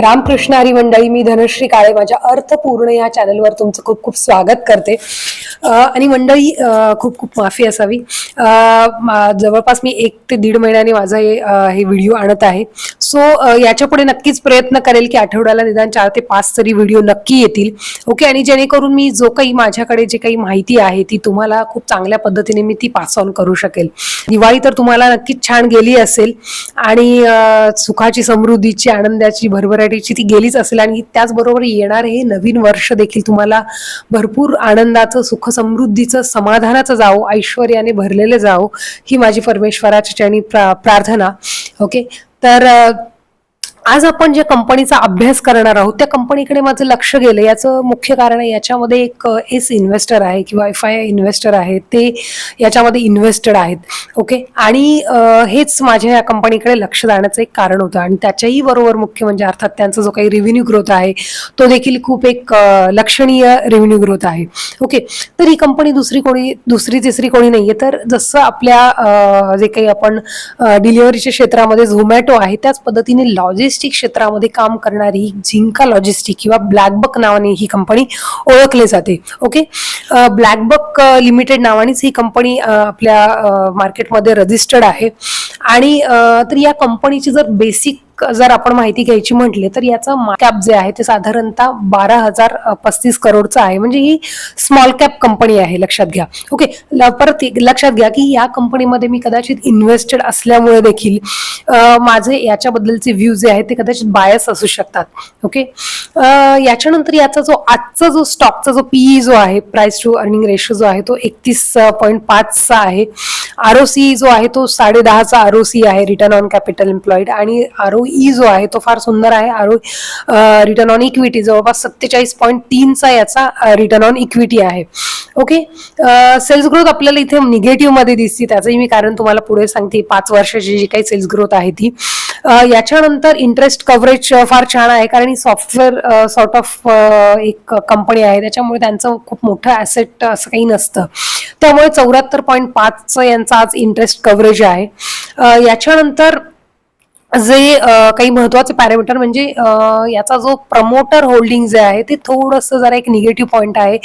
रामकृष्ण हरी मंडळी, मी धनश्री काळे माझ्या अर्थपूर्ण या चॅनलवर तुमचं खूप खूप स्वागत करते. आणि मंडळी, खूप खूप माफी असावी. जवळपास मी 1 ते 1.5 महिन्याने माझा हे व्हिडिओ आणत आहे. सो याच्या पुढे नक्कीच प्रयत्न करेल की आठवड्याला निदान 4 ते 5 तरी व्हिडिओ नक्की येतील. ओके, आणि जेणेकरून मी जो काही माझ्याकडे जे काही माहिती आहे ती तुम्हाला खूप चांगल्या पद्धतीने मी ती पास ऑन करू शकेल. दिवाळी तर तुम्हाला नक्कीच छान गेली असेल आणि सुखाची, समृद्धीची, आनंदाची, भरभराटीची ती गेलीच असेल आणि त्याचबरोबर येणार हे नवीन वर्ष देखील तुम्हाला भरपूर आनंदाचं, सुख समृद्धीचं, समाधानाचं जावो, ऐश्वर्याने भरलेलं जावो, ही माझी परमेश्वराच्या चरणी प्रार्थना. ओके, तर आज आपण ज्या कंपनीचा अभ्यास करणार आहोत त्या कंपनीकडे माझं लक्ष गेलं. याचं मुख्य कारण आहे, याच्यामध्ये एक एस इन्व्हेस्टर आहे किंवा FII इन्व्हेस्टर आहे, ते याच्यामध्ये इन्व्हेस्टेड आहेत. ओके, आणि हेच माझ्या या कंपनीकडे लक्ष जाण्याचं एक कारण होतं. आणि त्याच्याही बरोबर मुख्य म्हणजे अर्थात त्यांचा जो काही रेव्हेन्यू ग्रोथ आहे तो देखील खूप एक लक्षणीय रेव्हेन्यू ग्रोथ आहे. ओके, तर ही कंपनी दुसरी तिसरी कोणी नाहीये, तर जसं आपल्या जे काही आपण डिलिव्हरीच्या क्षेत्रामध्ये झोमॅटो आहे त्याच पद्धतीने लॉजिस्टिक क्षेत्रामध्ये काम करणारी झिंका लॉजिस्टिक किंवा ब्लॅकबक नावाने ही कंपनी ओळखली जाते. ओके, ब्लॅकबक लिमिटेड नावानेच ही कंपनी आपल्या मार्केटमध्ये रजिस्टर्ड आहे. आणि तर या कंपनीची जर बेसिक जर आपण माहिती घ्यायची म्हटली तर याचा कॅप जे आहे ते साधारणतः 12,035 करोडचा आहे. म्हणजे ही स्मॉल कॅप कंपनी आहे, लक्षात घ्या. ओके, परत लक्षात घ्या की या कंपनीमध्ये मी कदाचित इन्व्हेस्टेड असल्यामुळे देखील माझे याच्याबद्दलचे व्ह्यू जे आहेत ते कदाचित बायस असू शकतात. ओके, याच्यानंतर याचा आजचा जो स्टॉकचा जो PE जो आहे, प्राइस टू अर्निंग रेशो जो आहे तो 31.5 आहे. ROC जो आहे तो 10.5चा ROC आहे, रिटर्न ऑन कॅपिटल एम्प्लॉईड. आणि ROE जो आहे तो फार सुंदर आहे. रिटर्न ऑन इक्विटी जवळपास 47.3चा याचा रिटर्न ऑन इक्विटी आहे. ओके, सेल्स ग्रोथ आपल्याला इथे निगेटिव्ह मध्ये दिसते, त्याचंही मी कारण तुम्हाला पुढे सांगते. 5 वर्षाची जी काही सेल्स ग्रोथ आहे ती. याच्यानंतर इंटरेस्ट कव्हरेज फार छान आहे, कारण ही सॉफ्टवेअर सॉर्ट ऑफ एक कंपनी आहे, त्याच्यामुळे त्यांचं खूप मोठं ऍसेट असं काही नसतं. त्यामुळे 74.5चं यांचा आज इंटरेस्ट कव्हरेज आहे. याच्यानंतर जे काही महत्वाचे पॅरामीटर म्हणजे याचा जो प्रमोटर होल्डिंग जे आहे ते थोडंसं जरा एक निगेटिव्ह पॉईंट आहे.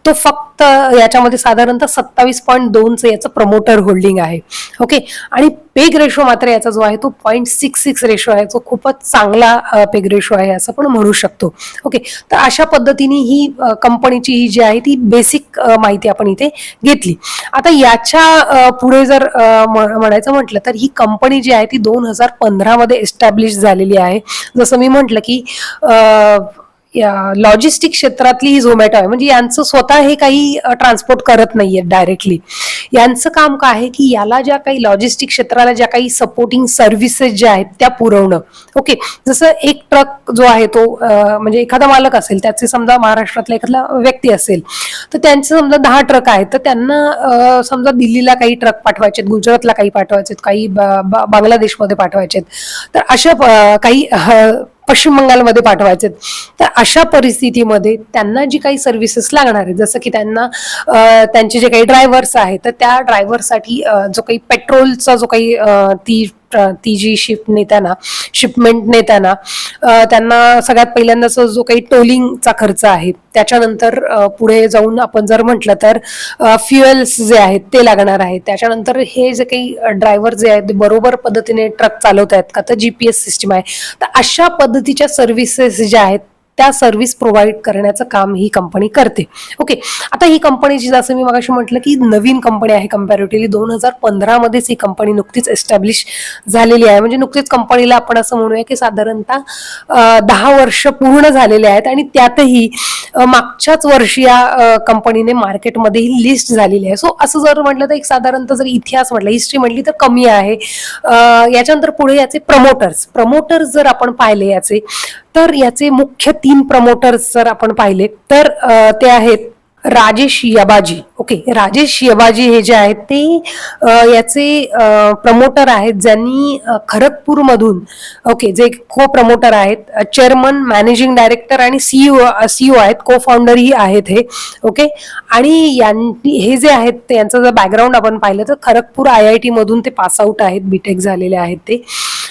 तो फक्त याच्यामध्ये साधारणतः 27.2चं याचं प्रमोटर होल्डिंग आहे. ओके, आणि पेग रेशो मात्र याचा जो आहे तो 0.66 रेशो आहे, जो खूपच चांगला पेग रेशो आहे असं पण म्हणू शकतो. ओके, तर अशा पद्धतीने ही कंपनीची ही जी आहे ती बेसिक माहिती आपण इथे घेतली. आता याच्या पुढे जर म्हणायचं म्हटलं तर ही कंपनी जी आहे ती 2015 मध्ये एस्टॅब्लिश झालेली आहे. जसं मी म्हटलं की लॉजिस्टिक क्षेत्रातली ही झोमॅटो आहे. म्हणजे यांचं स्वतः हे काही ट्रान्सपोर्ट करत नाहीये डायरेक्टली. यांचं काम काय आहे की याला ज्या काही लॉजिस्टिक क्षेत्राला ज्या काही सपोर्टिंग सर्व्हिसेस ज्या आहेत त्या पुरवणं. ओके, जसं एक ट्रक जो आहे तो म्हणजे एखादा मालक असेल, त्याचे समजा महाराष्ट्रातला एखादा व्यक्ती असेल तर त्यांचे समजा 10 ट्रक आहेत, तर त्यांना समजा दिल्लीला काही ट्रक पाठवायचे, गुजरातला काही पाठवायचे, काही बांगलादेशमध्ये पाठवायचे, तर अशा काही पश्चिम बंगालमध्ये पाठवायचे. तर अशा परिस्थितीमध्ये त्यांना जी काही सर्व्हिसेस लागणार आहेत, जसं की त्यांना त्यांचे जे काही ड्रायव्हर्स आहेत तर त्या ड्रायव्हरसाठी जो काही पेट्रोलचा जो काही ती जी शिपमेंट नेताना त्यांना सगळ्यात पहिल्यांदाचा जो काही टोलिंगचा खर्च आहे, त्याच्यानंतर पुढे जाऊन आपण जर म्हटलं तर फ्युएल्स जे आहेत ते लागणार आहेत. त्याच्यानंतर हे जे काही ड्रायव्हर जे आहेत ते बरोबर पद्धतीने ट्रक चालवत आहेत का, तर GPS सिस्टीम आहे. तर अशा पद्धतीच्या सर्व्हिसेस ज्या आहेत त्या सर्व्हिस प्रोव्हाइड करण्याचं काम ही कंपनी करते. ओके, आता ही कंपनीची जसं मी मगाशी म्हटलं की नवीन कंपनी आहे कम्पॅरेटिव्हली. 2015 मध्येच ही कंपनी नुकतीच एस्टॅब्लिश झालेली आहे. म्हणजे नुकतीच कंपनीला आपण असं म्हणूया की साधारणतः 10 वर्ष पूर्ण झालेले आहेत. आणि त्यातही मागच्याच वर्षी या कंपनीने मार्केटमध्ये ही लिस्ट झालेली आहे. सो असं जर म्हटलं तर एक साधारणतः जर इतिहास म्हटलं, हिस्ट्री म्हटली तर कमी आहे. याच्यानंतर पुढे याचे प्रमोटर्स जर आपण पाहिले याचे, तर याचे मुख्य 3 प्रमोटर्स जर आपण पाहिले तर ते आहेत राजेश यबाजी. ओके, राजेश यबाजी हे जे आहेत ते याचे प्रमोटर आहेत, ज्यांनी खरगपूरमधून ओके जे को प्रमोटर आहेत, चेअरमन, मॅनेजिंग डायरेक्टर आणि सीईओ आहेत, को फाउंडरही आहेत हे. ओके, आणि हे जे आहेत ते यांचं जर बॅकग्राऊंड आपण पाहिलं तर खरगपूर IIT मधून ते पास आउट आहेत, बीटेक झालेले आहेत ते.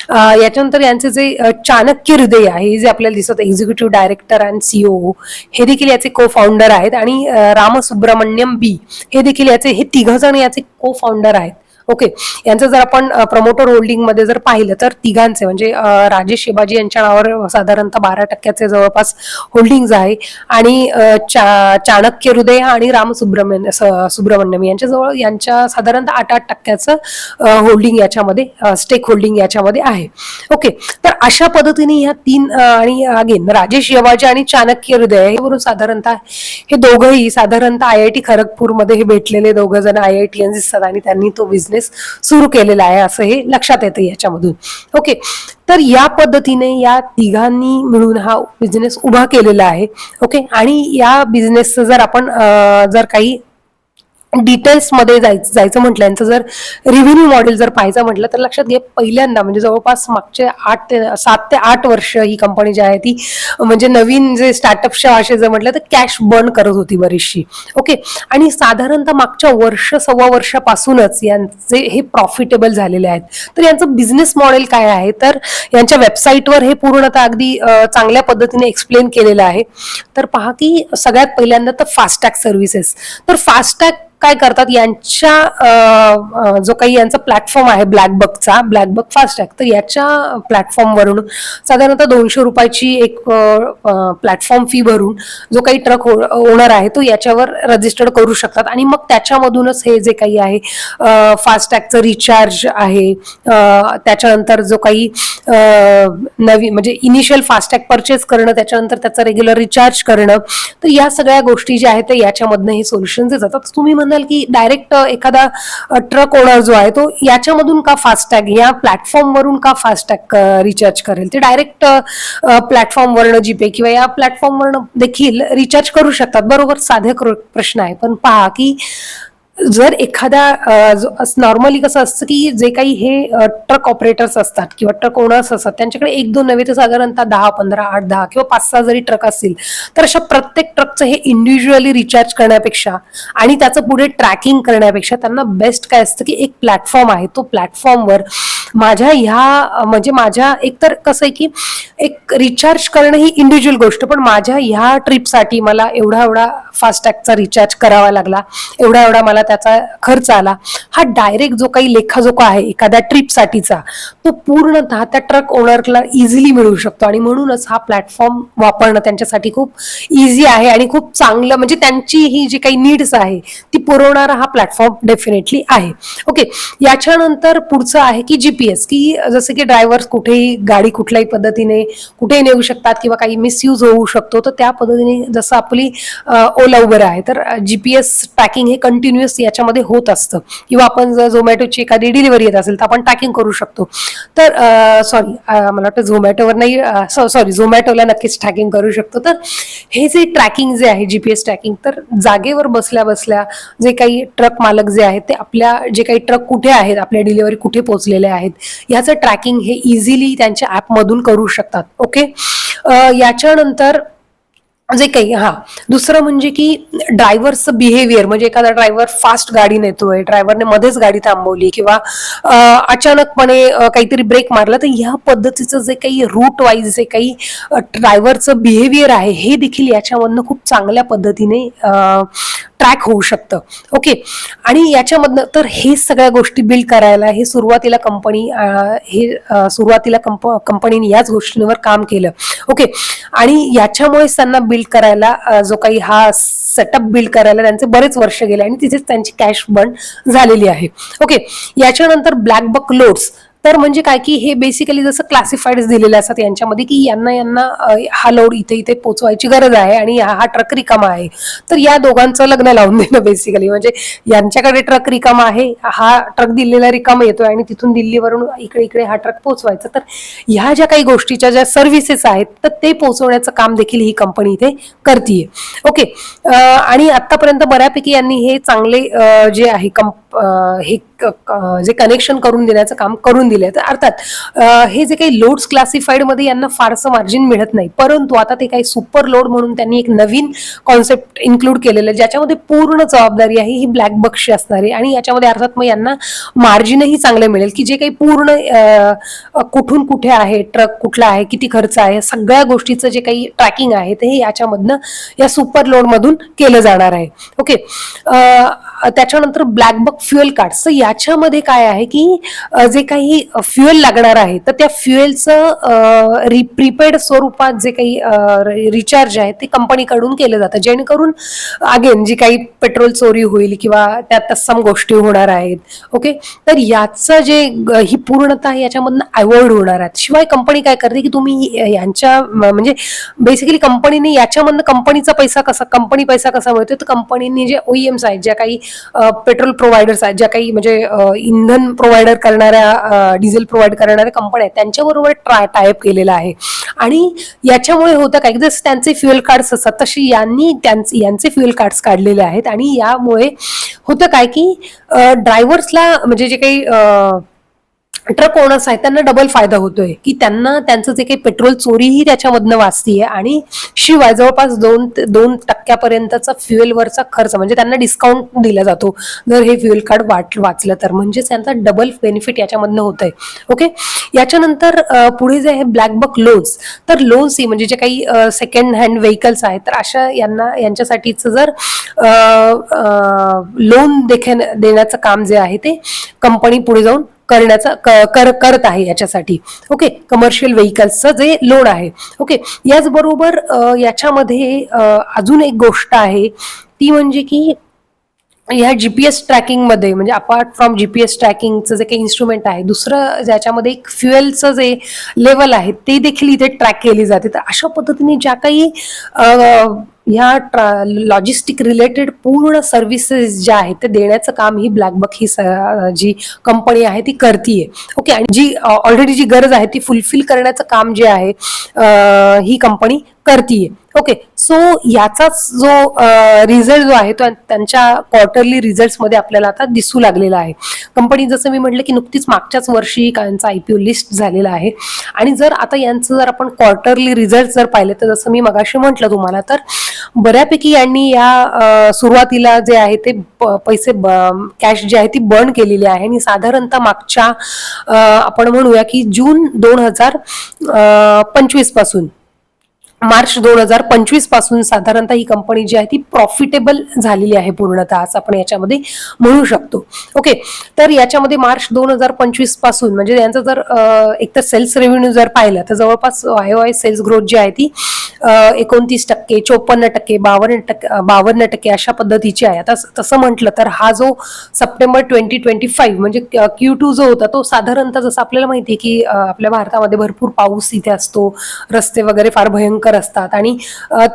याच्यानंतर यांचे जे चाणक्य हृदय आहे, हे जे आपल्याला दिसत एक्झिक्युटिव्ह डायरेक्टर आणि सीओ, हे देखील याचे को फाउंडर आहेत. आणि रामसुब्रमण्यम बी हे देखील याचे, हे तिघ जण याचे को फाउंडर आहेत. ओके, यांचं जर आपण प्रमोटर होल्डिंग मध्ये जर पाहिलं तर तिघांचे म्हणजे राजेश शिवाजी यांच्या नावावर साधारणतः 12% जवळपास होल्डिंग्ज आहे. आणि चाणक्य हृदय आणि सुब्रमण्यम यांच्या जवळ यांच्या साधारणतः 8% होल्डिंग याच्यामध्ये, स्टेक होल्डिंग याच्यामध्ये आहे. ओके, तर अशा पद्धतीने ह्या तीन, आणि अगेन राजेश शिवाजी आणि चाणक्य हृदय हे साधारणतः हे दोघंही साधारणतः IIT खरगपूरमध्ये हे भेटलेले दोघं जण IITians दिसतात आणि त्यांनी तो बिझनेस सुरू केलेला आहे असं हे लक्षात येतं याच्यामधून. ओके, तर या पद्धतीने या तिघांनी मिळून हा बिझनेस उभा केलेला आहे. ओके, आणि या बिझनेसचं जर आपण जर काही डिटेल्स मध्ये जायचं म्हटलं, यांचं जर रिव्हेन्यू मॉडेल जर पाहायचं म्हटलं तर लक्षात घे, पहिल्यांदा म्हणजे जवळपास मागचे 7 ते 8 वर्ष ही कंपनी जी आहे ती म्हणजे नवीन जे स्टार्टअपच्या भाषेत जर म्हटलं तर कॅश बर्न करत होती बरीचशी. ओके, आणि साधारणतः मागच्या सव्वा वर्षापासूनच यांचे हे प्रॉफिटेबल झालेले आहेत. तर यांचं बिझनेस मॉडेल काय आहे तर यांच्या वेबसाईटवर हे पूर्णतः अगदी चांगल्या पद्धतीने एक्सप्लेन केलेलं आहे. तर पहा की सगळ्यात पहिल्यांदा तर फास्टॅग सर्व्हिसेस. तर फास्टॅग काय करतात, यांच्या जो काही यांचा प्लॅटफॉर्म आहे ब्लॅकबक फास्टॅग, तर याच्या प्लॅटफॉर्मवरून साधारणतः 200 रुपयाची एक प्लॅटफॉर्म फी भरून जो काही ट्रक ओनर आहे तो याच्यावर रजिस्टर्ड करू शकतात. आणि मग त्याच्यामधूनच हे जे काही आहे फास्टॅगचं रिचार्ज आहे, त्याच्यानंतर जो काही नवीन म्हणजे इनिशियल फास्टॅग परचेस करणं, त्याच्यानंतर त्याचा रेग्युलर रिचार्ज करणं, तर या सगळ्या गोष्टी ज्या आहेत ते याच्यामधनं हे सोल्युशन देतात. तुम्ही म्हणाल की डायरेक्ट एखादा ट्रक ओनर जो आहे तो याच्यामधून का फास्टॅग या प्लॅटफॉर्म वरून का फास्टॅग रिचार्ज करेल, ते डायरेक्ट प्लॅटफॉर्म वरनं जीपे किंवा या प्लॅटफॉर्म वरनं देखील रिचार्ज करू शकतात. बरोबर, साधे प्रश्न आहे. पण पहा की जर एखाद्या नॉर्मली कसं असतं की जे काही हे ट्रक ऑपरेटर्स असतात किंवा ट्रक ओनर्स असतात त्यांच्याकडे 1-2 नव्हे तर साधारणतः 10, 15, 8-10 किंवा 5-6 जरी ट्रक असतील तर अशा प्रत्येक ट्रकचं हे इंडिव्हिज्युअली रिचार्ज करण्यापेक्षा आणि त्याचं पुढे ट्रॅकिंग करण्यापेक्षा त्यांना बेस्ट काय असतं की एक प्लॅटफॉर्म आहे, तो प्लॅटफॉर्मवर माझ्या एकतर कसं आहे की एक रिचार्ज करणं ही इंडिव्हिज्युअल गोष्ट, पण माझ्या ह्या ट्रिपसाठी मला एवढा फास्टॅगचा रिचार्ज करावा लागला, एवढा मला त्याचा खर्च आला, हा डायरेक्ट जो काही लेखाजोखा आहे एखाद्या ट्रिपसाठीचा तो पूर्णतः त्या ट्रक ओनरला इझिली मिळू शकतो. आणि म्हणूनच हा प्लॅटफॉर्म वापरणं त्यांच्यासाठी खूप इझी आहे आणि खूप चांगलं, म्हणजे त्यांची ही जी काही नीड्स आहे ती पुरवणारा हा प्लॅटफॉर्म डेफिनेटली आहे. ओके, याच्यानंतर पुढचं आहे की GPS, की जसं की ड्रायव्हर्स कुठेही गाडी कुठल्याही पद्धतीने कुठेही नेऊ शकतात किंवा काही मिसयूज होऊ शकतो, तर त्या पद्धतीने जसं आपली ओला उबर आहे तर GPS ट्रॅकिंग हे कंटिन्युअस याच्यामध्ये होत असतं. किंवा आपण जर झोमॅटोची एखादी डिलिव्हरी येत असेल तर आपण ट्रॅकिंग करू शकतो. तर मला वाटतं झोमॅटोवर नाही, झोमॅटोला नक्कीच ट्रॅकिंग करू शकतो. तर हे जे ट्रॅकिंग जे आहे GPS ट्रॅकिंग, तर जागेवर बसल्या बसल्या जे काही ट्रक मालक जे आहेत ते आपल्या जे काही ट्रक कुठे आहेत, आपल्या डिलिव्हरी कुठे पोहोचलेल्या आहेत याचं ट्रॅकिंग हे इझिली त्यांच्या ऍपमधून करू शकतात. ओके, याच्यानंतर जे काही दुसरं म्हणजे की ड्रायव्हरचं बिहेवियर, म्हणजे एखादा ड्रायव्हर फास्ट गाडी नेतोय, ड्रायव्हरने मध्येच गाडी थांबवली किंवा अचानकपणे काहीतरी ब्रेक मारला, तर ह्या पद्धतीचं जे काही रूट वाईज जे काही ड्रायव्हरचं बिहेवियर आहे हे देखील याच्यामधनं खूप चांगल्या पद्धतीने ट्रॅक होऊ शकतं. ओके, आणि याच्यामधनं तर हे सगळ्या गोष्टी बिल्ड करायला हे सुरुवातीला कंपनीने याच गोष्टींवर काम केलं. ओके, आणि याच्यामुळेच त्यांना बिल्ड करायला जो काही हा सेटअप बिल्ड करायला त्यांचे बरेच वर्ष गेले आणि तिथेच त्यांची कॅश बर्न झालेली आहे. ओके, याच्यानंतर ब्लॅक बक लोड्स, तर म्हणजे काय की हे बेसिकली जसं क्लासिफाईड दिलेले असतात यांच्यामध्ये की यांना हा लोड इथे पोचवायची गरज आहे आणि हा ट्रक रिकामा आहे, तर या दोघांचं लग्न लावून देणं बेसिकली, म्हणजे यांच्याकडे ट्रक रिकामा आहे, हा ट्रक दिल्लीला रिकामा येतोय आणि तिथून दिल्लीवरून इकडे हा ट्रक पोचवायचा. तर ह्या ज्या काही गोष्टीच्या ज्या सर्व्हिसेस आहेत तर ते पोहोचवण्याचं काम देखील ही कंपनी इथे करतीये. ओके, आणि आतापर्यंत बऱ्यापैकी यांनी हे चांगले जे आहे हे जे कनेक्शन करून देण्याचं काम करून दिलंय. तर अर्थात हे जे काही लोड्स क्लासिफाईड मध्ये यांना फारसं मार्जिन मिळत नाही, परंतु आता ते काही सुपर लोड म्हणून त्यांनी एक नवीन कॉन्सेप्ट इन्क्लूड केलेलं आहे, ज्याच्यामध्ये पूर्ण जबाबदारी आहे ही ब्लॅक बक्सची असणार आहे. आणि याच्यामध्ये अर्थात मग यांना मार्जिनही चांगलं मिळेल, की जे काही पूर्ण कुठून कुठे आहे, ट्रक कुठला आहे, किती खर्च आहे, सगळ्या गोष्टीचं जे काही ट्रॅकिंग आहे ते याच्यामधनं या सुपर लोड मधून केलं जाणार आहे. ओके. त्याच्यानंतर ब्लॅक बक फ्युएल कार्ड्स. तर याच्यामध्ये काय आहे की जे काही फ्युएल लागणार आहे तर त्या फ्युएलचं प्रीपेड स्वरूपात जे काही रिचार्ज आहे ते कंपनीकडून केलं जातं, जेणेकरून अगेन जी काही पेट्रोल चोरी होईल किंवा त्या तत्सम गोष्टी होणार आहेत. ओके. तर याचं जे ही पूर्णतः याच्यामधनं अवॉइड होणार आहेत. शिवाय कंपनी काय करते की तुम्ही यांच्या म्हणजे बेसिकली कंपनीने याच्यामधनं कंपनी पैसा कसा मिळतो, तर कंपनीने जे OEMs आहेत, ज्या काही पेट्रोल प्रोव्हायडर्स आहेत, ज्या काही म्हणजे इंधन प्रोव्हाइडर करणाऱ्या डिझेल प्रोव्हाइड करणाऱ्या कंपन्या आहेत, त्यांच्याबरोबर टायअप केलेला आहे. आणि याच्यामुळे होतं काय, जसं त्यांचे फ्युएल कार्ड्स असतात तशी यांचे फ्युएल कार्ड्स काढलेले आहेत. आणि यामुळे होतं काय की ड्रायव्हर्सला म्हणजे जे काही ट्रक ओनर्स आहेत त्यांना डबल फायदा होतोय, की त्यांना त्यांचं जे काही पेट्रोल चोरीही त्याच्यामधनं वाचतीये. आणि शिवाय जवळपास 2% फ्युएलवरचा खर्च म्हणजे त्यांना डिस्काउंट दिला जातो जर हे फ्युएल कार्ड वाचलं तर. म्हणजेच त्यांचा डबल बेनिफिट याच्यामधनं होत आहे. ओके. याच्यानंतर पुढे जे आहे ब्लॅक बक लोन्स. तर लोन्स ही म्हणजे जे काही सेकंड हँड व्हेकल्स आहेत तर अशा यांच्यासाठीच जर लोन देण्याचं काम जे आहे ते कंपनी पुढे जाऊन करत आहे याच्यासाठी. ओके. कमर्शियल व्हेकल्सचं जे लोन आहे. ओके. याचबरोबर याच्यामध्ये अजून एक गोष्ट आहे ती म्हणजे की ह्या जीपीएस ट्रॅकिंग मध्ये म्हणजे अपार्ट फ्रॉम जीपीएस ट्रॅकिंगचं जे काही इन्स्ट्रुमेंट आहे, दुसरं ज्याच्यामध्ये एक फ्युएलचं जे लेवल आहे ते देखील इथे ट्रॅक केली जाते. तर अशा पद्धतीने ज्या काही ह्या लॉजिस्टिक रिलेटेड पूर्ण सर्व्हिसेस ज्या आहेत ते देण्याचं काम ही ब्लॅक बक ही जी कंपनी आहे ती करतीये. ओके. आणि जी ऑलरेडी जी गरज आहे ती फुलफिल करण्याचं काम जे आहे ही कंपनी करतीये. ओके. सो याचाच जो रिझल्ट जो आहे तो त्यांच्या क्वार्टरली रिझल्ट मध्ये आपल्याला आता दिसू लागलेला आहे. कंपनी जसं मी म्हटलं की नुकतीच मागच्याच वर्षी यांचा IPO लिस्ट झालेला आहे. आणि जर आता यांचं जर आपण क्वार्टरली रिझल्ट जर पाहिले तर जसं मी मगाशी म्हटलं तुम्हाला, तर बऱ्यापैकी यांनी या सुरुवातीला जे आहे ते पैसे कॅश जी आहे ती बर्न केलेली आहे. आणि साधारणतः मागच्या आपण म्हणूया की जून 2025 पासून मार्च 2025 पासून साधारणतः ही कंपनी जी आहे ती प्रॉफिटेबल झालेली आहे पूर्णतः, असं आपण याच्यामध्ये म्हणू शकतो. ओके. तर याच्यामध्ये मार्च 2025 पासून म्हणजे यांचं जर एकतर सेल्स रेव्हेन्यू जर पाहिलं तर जवळपास YOY सेल्स ग्रोथ जी आहे ती 29%, 54%, 52% अशा पद्धतीची आहे. आता तसं म्हटलं तर हा जो सप्टेंबर 2025 म्हणजे Q2 जो होता तो साधारणतः जसं आपल्याला माहिती आहे की आपल्या भारतामध्ये भरपूर पाऊस इथे असतो, रस्ते वगैरे फार भयंकर असतात आणि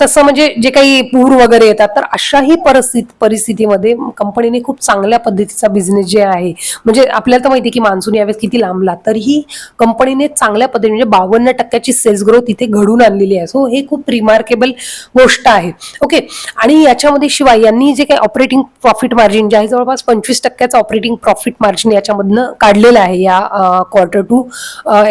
तसं म्हणजे जे काही पूर वगैरे येतात, तर अशाही परिस्थितीमध्ये कंपनीने खूप चांगल्या पद्धतीचा बिझनेस जे आहे, म्हणजे आपल्याला तर माहिती आहे की मान्सून यावेळेस किती लांबला, तरीही कंपनीने चांगल्या पद्धतीने म्हणजे 52% सेल्स ग्रोथ इथे घडून आणलेली आहे. सो हे खूप रिमार्केबल गोष्ट आहे. ओके. आणि याच्यामध्ये शिवाय यांनी जे काही ऑपरेटिंग प्रॉफिट मार्जिन जे आहे जवळपास 25% ऑपरेटिंग प्रॉफिट मार्जिन याच्यामधनं काढलेलं आहे या Q2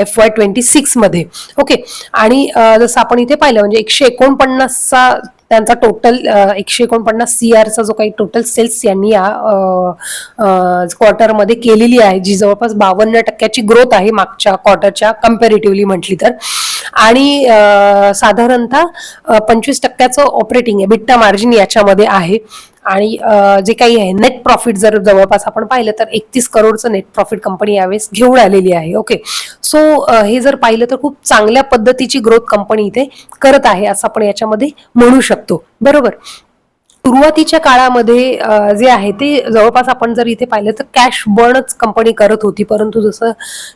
FY26 मध्ये. ओके. आणि जसं आपण इथे पाहिलं म्हणजे 149चा त्यांचा टोटल 149 CRचा जो काही टोटल सेल्स यांनी या क्वार्टरमध्ये केलेली आहे, जी जवळपास 52% ग्रोथ आहे मागच्या क्वार्टरच्या कम्पॅरेटिव्हली म्हटली तर. आणि साधारणतः 25% ऑपरेटिंग EBITDA मार्जिन याच्यामध्ये आहे. आणि जे काही आहे नेट प्रॉफिट जर जवळपास आपण पाहिलं तर 31 करोडचं नेट प्रॉफिट कंपनी यावेळेस घेऊन आलेली आहे. ओके. सो हे जर पाहिलं तर खूप चांगल्या पद्धतीची ग्रोथ कंपनी इथे करत आहे असं आपण याच्यामध्ये म्हणू शकतो. बरोबर. सुरुवातीच्या काळामध्ये जे आहे ते जवळपास आपण जर इथे पाहिलं तर कॅश बर्नच कंपनी करत होती, परंतु जसं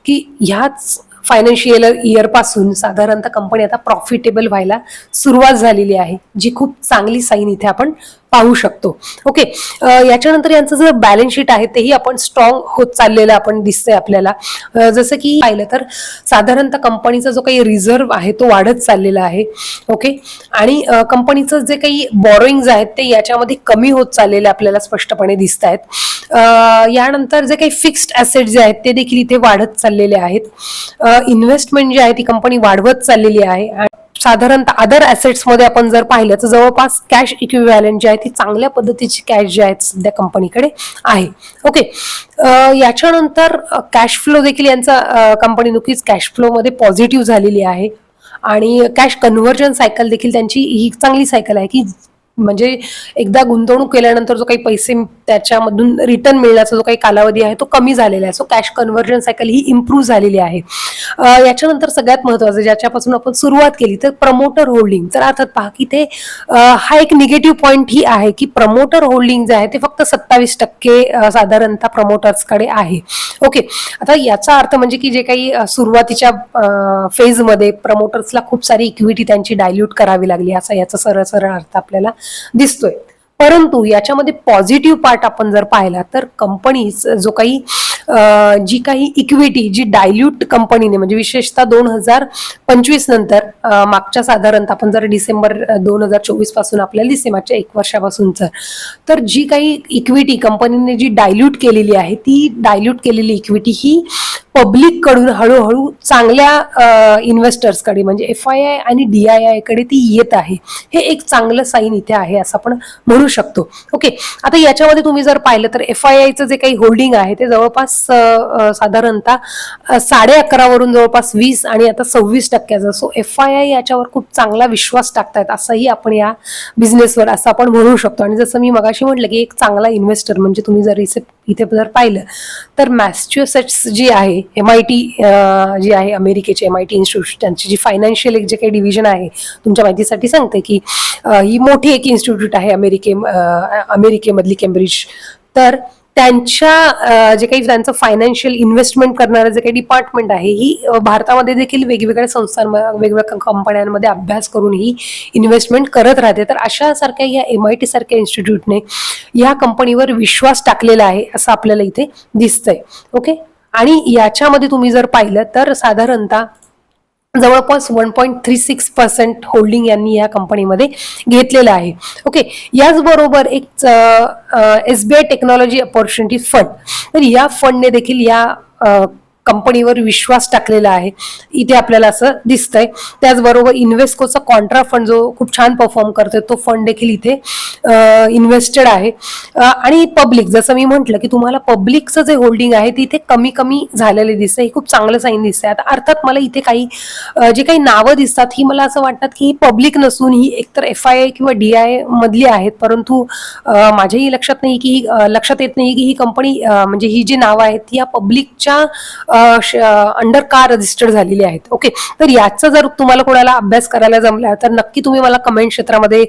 की ह्याच फायनान्शियल इयर पासून साधारणतः कंपनी आता प्रॉफिटेबल व्हायला सुरुवात झालेली आहे, जी खूप चांगली साईन इथे आपण पाहू शकतो. ओके, याच्यानंतर यांचं जर बॅलन्स शीट आहे तेही आपण स्ट्रॉंग होत चाललेलं आपण दिसतंय आपल्याला. जसं की पाहिलं तर साधारणतः कंपनीचा जो काही रिझर्व्ह आहे तो वाढत चाललेला आहे. ओके, आणि कंपनीचं जे काही बॉरोइंग्ज आहेत ते याच्यामध्ये कमी होत चाललेले आपल्याला स्पष्टपणे दिसत आहेत. यानंतर जे काही फिक्स्ड ॲसेट जे आहेत ते देखील इथे वाढत चाललेले आहेत. इन्व्हेस्टमेंट जी आहे ती कंपनी वाढवत चाललेली आहे. साधारणतः अदर ॲसेट्समध्ये आपण जर पाहिलं तर जवळपास कॅश इक्विव्हॅलंट जी आहे ती चांगल्या पद्धतीची कॅश जी आहेत सध्या कंपनीकडे आहे. ओके, याच्यानंतर कॅश फ्लो देखील यांचा कंपनी नुकतीच कॅश फ्लोमध्ये पॉझिटिव्ह झालेली आहे आणि कॅश कन्व्हर्जन सायकल देखील त्यांची ही चांगली सायकल आहे की म्हणजे एकदा गुंतवणूक केल्यानंतर जो काही पैसे त्याच्यामधून रिटर्न मिळण्याचा जो काही कालावधी आहे तो कमी झालेला आहे. सो कॅश कन्व्हर्जन सायकल ही इम्प्रूव्ह झालेली आहे. याच्यानंतर सगळ्यात महत्त्वाचं ज्याच्यापासून आपण सुरुवात केली तर प्रमोटर होल्डिंग. तर अर्थात पहा की ते हा एक निगेटिव्ह पॉईंट ही आहे की प्रमोटर होल्डिंग जे आहे ते फक्त 27% साधारणतः प्रमोटर्सकडे आहे. ओके, आता याचा अर्थ म्हणजे की जे काही सुरुवातीच्या फेजमध्ये प्रमोटर्सला खूप सारी इक्विटी त्यांची डायल्यूट करावी लागली असा याचा सरळ सरळ अर्थ आपल्याला दिसतोय. परंतु याच्यामध्ये पॉझिटिव्ह पार्ट आपण जर पाहिला तर कंपनी जो काही जी काही इक्विटी जी डायल्यूट कंपनीने म्हणजे विशेषतः 2025 नंतर मागच्या साधारणतः आपण जर डिसेंबर 2024 पासून आपल्याला दिसे मागच्या 1 वर्षापासूनच तर जी काही इक्विटी कंपनीने जी डायल्यूट केलेली आहे ती डायल्यूट केलेली इक्विटी ही पब्लिक कडून हळूहळू चांगल्या इन्व्हेस्टर्सकडे म्हणजे FII आणि DII कडे ती येत आहे. हे एक चांगलं साईन इथे आहे असं आपण म्हणू शकतो. ओके, आता याच्यामध्ये तुम्ही जर पाहिलं तर FIIचं जे काही होल्डिंग आहे ते जवळपास साधारणतः 11.5 वरून जवळपास 20 आणि आता 26%. सो FII याच्यावर खूप चांगला विश्वास टाकतायत असंही आपण या बिझनेसवर असं आपण म्हणू शकतो. आणि जसं मी मगाशी म्हटलं की एक चांगला इन्व्हेस्टर म्हणजे तुम्ही जर इथे जर पाहिलं तर मॅसेच्युसेट्स जी आहे MIT जी आहे अमेरिकेची MIT इन्स्टिट्यूट त्यांची जी फायनान्शियल एक जे काही डिव्हिजन आहे तुमच्या माहितीसाठी सांगते की ही मोठी एक इन्स्टिट्यूट आहे अमेरिकेमधली केम्ब्रिज. तर त्यांच्या जे काही त्यांचं फायनान्शियल इन्व्हेस्टमेंट करणारं जे काही डिपार्टमेंट आहे ही भारतामध्ये देखील वेगवेगळ्या संस्थांमध्ये वेगवेगळ्या कंपन्यांमध्ये अभ्यास करून ही इन्व्हेस्टमेंट करत राहते. तर अशा सारख्या या MIT सारख्या इन्स्टिट्यूटने या कंपनीवर विश्वास टाकलेला आहे असं आपल्याला इथे दिसतंय. ओके, आणि याच्यामध्ये तुम्ही जर पाहिलं तर साधारणतः जवळपास 1.36% होल्डिंग यांनी या कंपनीमध्ये घेतलेलं आहे. ओके, याचबरोबर एक SBI टेक्नॉलॉजी अपॉर्च्युनिटी फंड तर या फंडने देखील या कंपनीवर विश्वास टाकलेला आहे इथे आपल्याला असं दिसतंय. त्याचबरोबर इन्व्हेस्कोचा कॉन्ट्रा फंड जो खूप छान परफॉर्म करतोय तो फंड देखील इथे इन्व्हेस्टेड आहे. आणि पब्लिक जसं मी म्हटलं की तुम्हाला पब्लिकचं जे होल्डिंग आहे तिथे कमी कमी झालेले दिसतंय. हे खूप चांगलं साईन दिसतंय. आता अर्थात मला इथे काही जी काही नावं दिसतात ही मला असं वाटतात की ही पब्लिक नसून ही एकतर FII किंवा DII मधली आहेत. परंतु माझ्याही लक्षात येत नाही की ही कंपनी म्हणजे ही जी नावं आहेत ती या पब्लिकच्या अंडर का रजिस्टर्ड झालेली आहेत. ओके, तर याचा जर तुम्हाला कोणाला अभ्यास करायला जमला तर नक्की तुम्ही मला कमेंट क्षेत्रामध्ये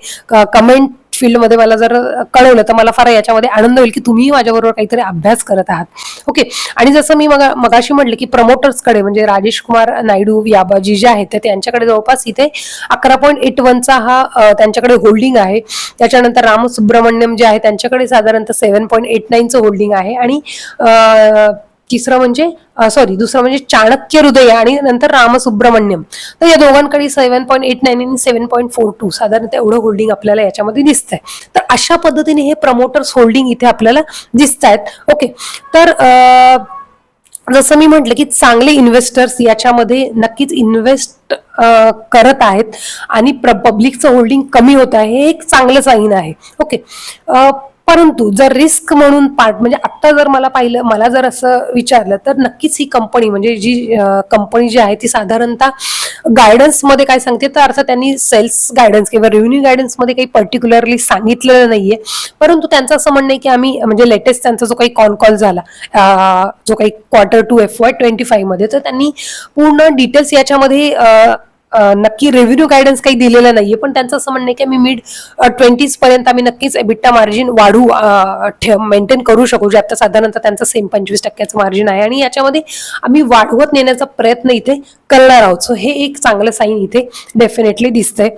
कमेंट फील्डमध्ये मला जर कळवलं तर मला फार याच्यामध्ये आनंद होईल की तुम्ही माझ्याबरोबर काहीतरी अभ्यास करत आहात. ओके, आणि जसं मी मगाशी म्हटलं की प्रमोटर्सकडे म्हणजे राजेश कुमार नायडू याबाजी जे आहेत त्यांच्याकडे जवळपास इथे 11.81चा हा त्यांच्याकडे होल्डिंग आहे. त्याच्यानंतर रामसुब्रमण्यम जे आहे त्यांच्याकडे साधारणतः 7.89चं होल्डिंग आहे. आणि दुसरं म्हणजे चाणक्य हृदय आणि नंतर रामसुब्रमण्यम तर या दोघांकडे 7.89 आणि 7.42 साधारणतः एवढं होल्डिंग आपल्याला याच्यामध्ये दिसतंय. तर अशा पद्धतीने हे प्रमोटर्स होल्डिंग इथे आपल्याला दिसत आहेत. ओके, तर जसं मी म्हटलं की चांगले इन्व्हेस्टर्स याच्यामध्ये नक्कीच इन्व्हेस्ट करत आहेत आणि पब्लिकचं होल्डिंग कमी होत आहे हे एक चांगलं साईन आहे. ओके, परंतु जर रिस्क म्हणून पार्ट म्हणजे आता जर मला जर असं विचारलं तर नक्कीच ही कंपनी म्हणजे जी कंपनी जी आहे ती साधारणतः गायडन्समध्ये काय सांगते तर अर्थात त्यांनी सेल्स गायडन्स किंवा रेव्हेन्यू गायडन्समध्ये काही पर्टिक्युलरली सांगितलेलं नाहीये. परंतु त्यांचं असं म्हणणं आहे की आम्ही म्हणजे लेटेस्ट त्यांचा जो काही कॉल झाला जो काही Q2 FY25 मध्ये तर त्यांनी पूर्ण डिटेल्स याच्यामध्ये नक्की रेव्हेन्यू गायडन्स काही दिलेलं नाहीये, पण त्यांचं असं म्हणणं आहे की मी मिड 20s पर्यंत आम्ही नक्कीच एबिटा मार्जिन वाढू मेंटेन करू शकू, जे आता साधारणतः त्यांचं सेम 25% मार्जिन आहे आणि याच्यामध्ये आम्ही वाढवत नेण्याचा प्रयत्न इथे करणार आहोत. सो हे एक चांगलं साईन इथे डेफिनेटली दिसतंय.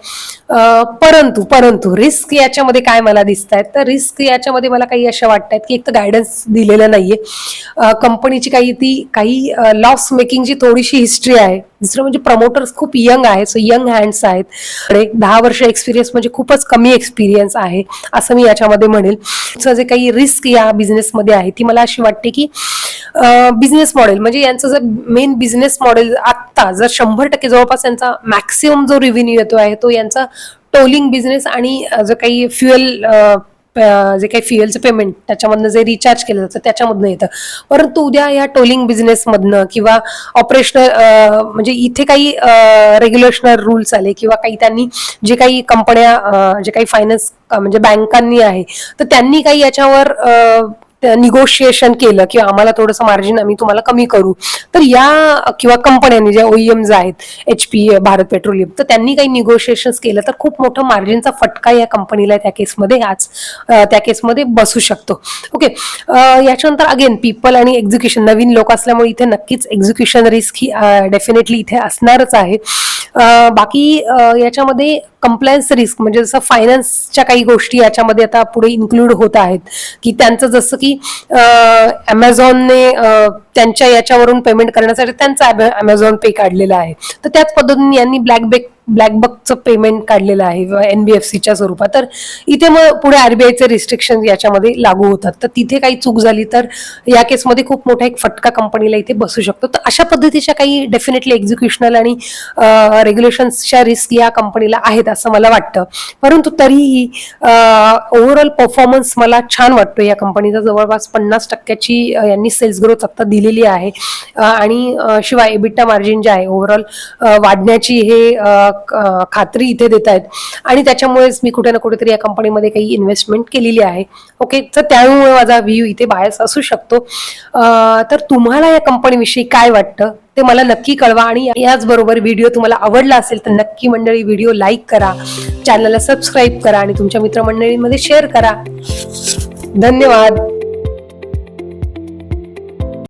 परंतु रिस्क याच्यामध्ये काय मला दिसत आहेत, तर रिस्क याच्यामध्ये मला काही अशा वाटतात की एक तर गायडन्स दिलेलं नाहीये, कंपनीची काही लॉस मेकिंगची थोडीशी हिस्ट्री आहे. दुसरं म्हणजे प्रमोटर्स खूप यंग आहेत, सो यंग हँड्स आहेत. 10 वर्ष एक्सपिरियन्स म्हणजे खूपच कमी एक्सपिरियन्स आहे असं मी याच्यामध्ये म्हणेल. जे काही रिस्क या बिझनेसमध्ये आहे ती मला अशी वाटते की बिझनेस मॉडेल म्हणजे यांचं जर मेन बिझनेस मॉडेल आत्ता जर 100% जवळपास यांचा मॅक्सिमम जो रेव्हेन्यू येतो आहे तो यांचा टोलिंग बिझनेस आणि जो काही जे काही फ्युएलचं पेमेंट त्याच्यामधनं जे रिचार्ज केलं जातं त्याच्यामधनं येतं. परंतु उद्या या टोलिंग बिझनेसमधनं किंवा ऑपरेशनल म्हणजे इथे काही रेग्युलेशनल रूल्स आले किंवा काही त्यांनी जे काही कंपन्या जे काही फायनान्स म्हणजे बँकांनी आहे तर त्यांनी काही याच्यावर निगोशिएशन केलं की आम्हाला थोडंसं मार्जिन आम्ही तुम्हाला कमी करू, तर या किंवा कंपन्यांनी ज्या OEMs आहेत HP, भारत पेट्रोलियम, तर त्यांनी काही निगोशिएशन्स केलं तर खूप मोठं मार्जिनचा फटका या कंपनीला त्या केसमध्ये बसू शकतो. ओके, याच्यानंतर अगेन पीपल आणि एक्झिक्युशन, नवीन लोक असल्यामुळे इथे नक्कीच एक्झिक्युशन रिस्क ही डेफिनेटली इथे असणारच आहे. बाकी याच्यामध्ये कंप्लायन्स रिस्क म्हणजे जसं फायनान्सच्या काही गोष्टी याच्यामध्ये आता पुढे इन्क्लूड होत आहेत की त्यांचं जसं की अमेझॉनने त्यांच्या याच्यावरून पेमेंट करण्यासाठी त्यांचा अमेझॉन पे काढलेला आहे, तर त्याच पद्धतीने यांनी ब्लॅकबकचं पेमेंट काढलेलं आहे NBFCच्या स्वरूपात. तर इथे मग पुढे RBIचे रिस्ट्रिक्शन याच्यामध्ये लागू होतात, तर तिथे काही चूक झाली तर या केसमध्ये खूप मोठा एक फटका कंपनीला इथे बसू शकतो. तर अशा पद्धतीच्या काही डेफिनेटली एक्झिक्युशनल आणि रेग्युलेशन्सच्या रिस्क या कंपनीला आहेत असं मला वाटतं. परंतु तरीही ओव्हरऑल परफॉर्मन्स मला छान वाटतो या कंपनीचा. जवळपास 50% यांनी सेल्स ग्रोथ आता दिलेली आहे आणि शिवाय एबिटा मार्जिन जे आहे ओव्हरऑल वाढण्याची हे खात्री इथे देत आहेत आणि त्याच्यामुळेच मी कुठे ना कुठेतरी या कंपनीमध्ये काही इन्व्हेस्टमेंट केलेली आहे. ओके, तर त्यामुळे माझा व्ह्यू इथे बायस असू शकतो. तर तुम्हाला या कंपनीविषयी काय वाटतं ते मला नक्की कळवा आणि याचबरोबर व्हिडिओ तुम्हाला आवडला असेल तर नक्की मंडळी व्हिडिओ लाईक करा, चॅनलला सबस्क्राईब करा आणि तुमच्या मित्रमंडळींमध्ये शेअर करा. धन्यवाद.